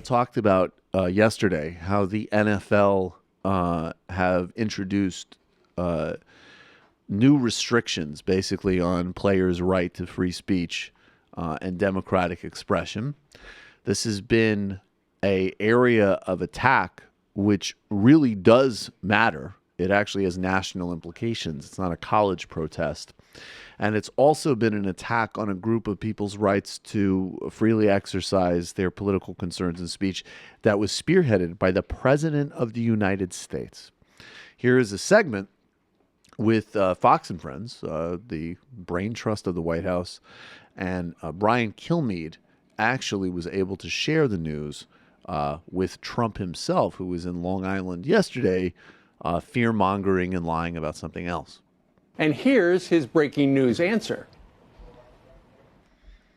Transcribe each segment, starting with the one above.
talked about yesterday how the NFL have introduced new restrictions basically on players' right to free speech and democratic expression. This has been an area of attack which really does matter. It actually has national implications. It's not a college protest. And it's also been an attack on a group of people's rights to freely exercise their political concerns and speech that was spearheaded by the President of the United States. Here is a segment with Fox and Friends, the brain trust of the White House, and Brian Kilmeade actually was able to share the news with Trump himself, who was in Long Island yesterday, fear-mongering and lying about something else. And here's his breaking news answer.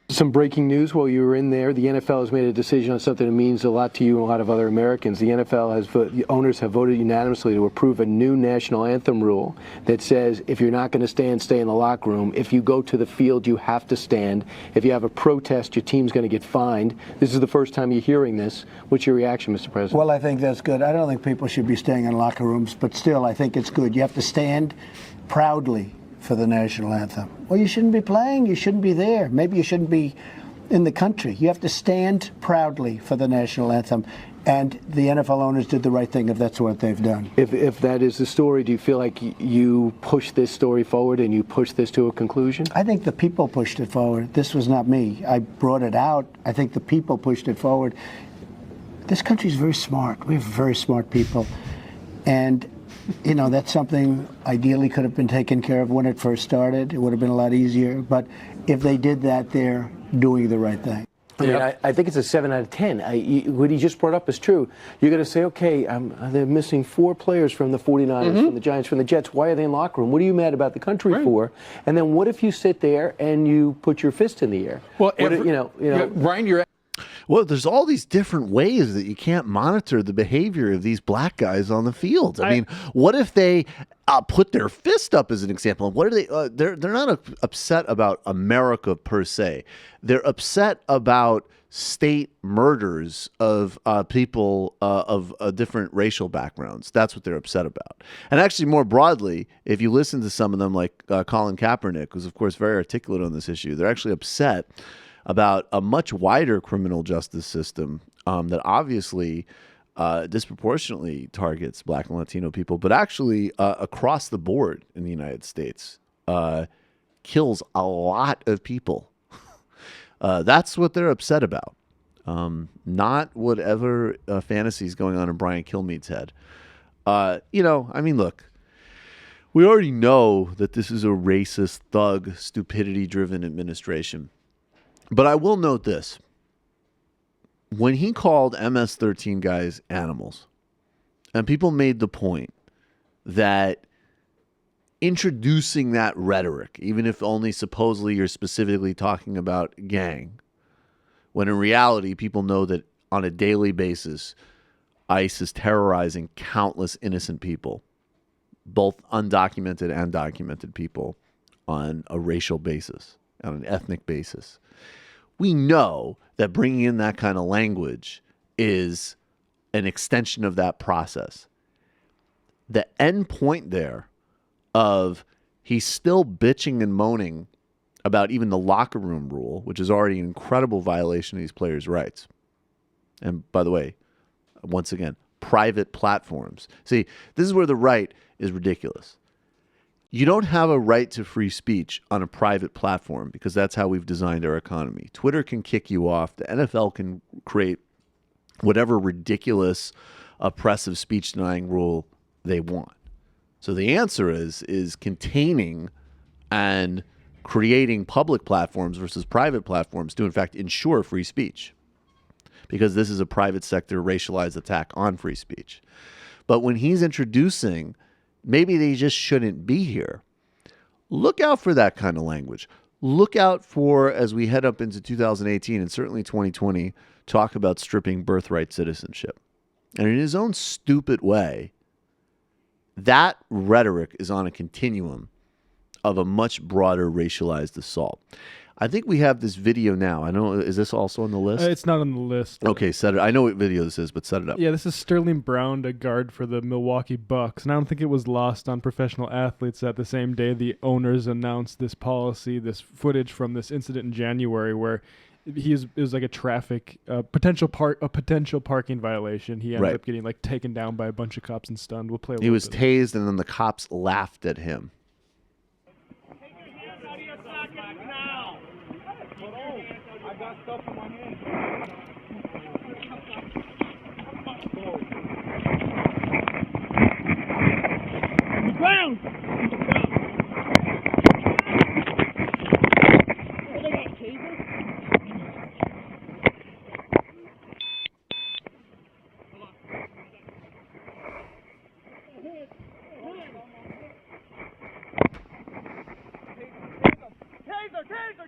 Some breaking news while you were in there. The NFL has made a decision on something that means a lot to you and a lot of other Americans. The the owners have voted unanimously to approve a new national anthem rule that says if you're not going to stand, stay in the locker room. If you go to the field, you have to stand. If you have a protest, your team's going to get fined. This is the first time you're hearing this. What's your reaction, Mr. President? Well, I think that's good. I don't think people should be staying in locker rooms, but still, I think it's good. You have to stand proudly for the national anthem. Well, you shouldn't be playing. You shouldn't be there. Maybe you shouldn't be in the country. You have to stand proudly for the national anthem. And the NFL owners did the right thing if that's what they've done. If that is the story, do you feel like you pushed this story forward and you pushed this to a conclusion? I think the people pushed it forward. This was not me. I brought it out. I think the people pushed it forward. This country is very smart. We have very smart people. And you know, that's something ideally could have been taken care of when it first started. It would have been a lot easier. But if they did that, they're doing the right thing. I mean, I think it's a 7 out of 10. What he just brought up is true. You're going to say, okay, they're missing 4 players from the 49ers, from the Giants, from the Jets. Why are they in the locker room? What are you mad about the country for? And then what if you sit there and you put your fist in the air? Well, Brian, you're... Well, there's all these different ways that you can't monitor the behavior of these black guys on the field. I mean, what if they put their fist up as an example? What are they? They're not upset about America per se. They're upset about state murders of people of different racial backgrounds. That's what they're upset about. And actually, more broadly, if you listen to some of them, like Colin Kaepernick, who's of course very articulate on this issue, they're actually upset about a much wider criminal justice system that obviously disproportionately targets Black and Latino people, but actually across the board in the United States kills a lot of people. That's what they're upset about, not whatever fantasies going on in Brian Kilmeade's head. I mean, look, we already know that this is a racist, thug, stupidity-driven administration. But I will note this. When he called MS-13 guys animals, and people made the point that introducing that rhetoric, even if only supposedly you're specifically talking about gang, when in reality people know that on a daily basis, ICE is terrorizing countless innocent people, both undocumented and documented people, on a racial basis, on an ethnic basis. We know that bringing in that kind of language is an extension of that process. The end point there of he's still bitching and moaning about even the locker room rule, which is already an incredible violation of these players' rights. And by the way, once again, private platforms. See, this is where the right is ridiculous. You don't have a right to free speech on a private platform because that's how we've designed our economy. Twitter can kick you off. The NFL can create whatever ridiculous oppressive speech denying rule they want. So the answer is containing and creating public platforms versus private platforms to, in fact, ensure free speech, because this is a private sector racialized attack on free speech. But when he's introducing maybe they just shouldn't be here, look out for that kind of language. Look out for, as we head up into 2018 and certainly 2020, talk about stripping birthright citizenship. And in his own stupid way, that rhetoric is on a continuum of a much broader racialized assault. I think we have this video now. I don't know. Is this also on the list? It's not on the list. Okay, set it. I know what video this is, but set it up. Yeah, this is Sterling Brown, a guard for the Milwaukee Bucks. And I don't think it was lost on professional athletes that the same day the owners announced this policy, this footage from this incident in January where it was like a traffic potential parking violation. He ended up getting like taken down by a bunch of cops and stunned. We'll play. He was tased, and then the cops laughed at him. Ground.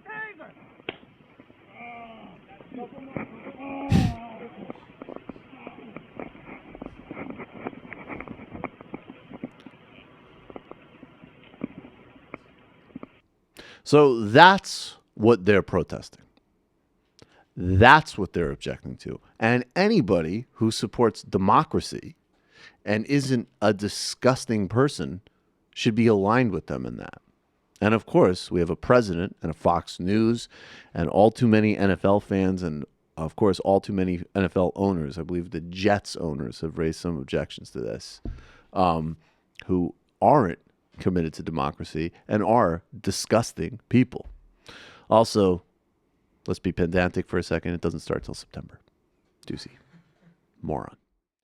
Taser! So that's what they're protesting. That's what they're objecting to. And anybody who supports democracy and isn't a disgusting person should be aligned with them in that. And of course, we have a president and a Fox News and all too many NFL fans and, of course, all too many NFL owners. I believe the Jets owners have raised some objections to this, who aren't committed to democracy and are disgusting people. Also, let's be pedantic for a second. It doesn't start till September. Doozy. Moron.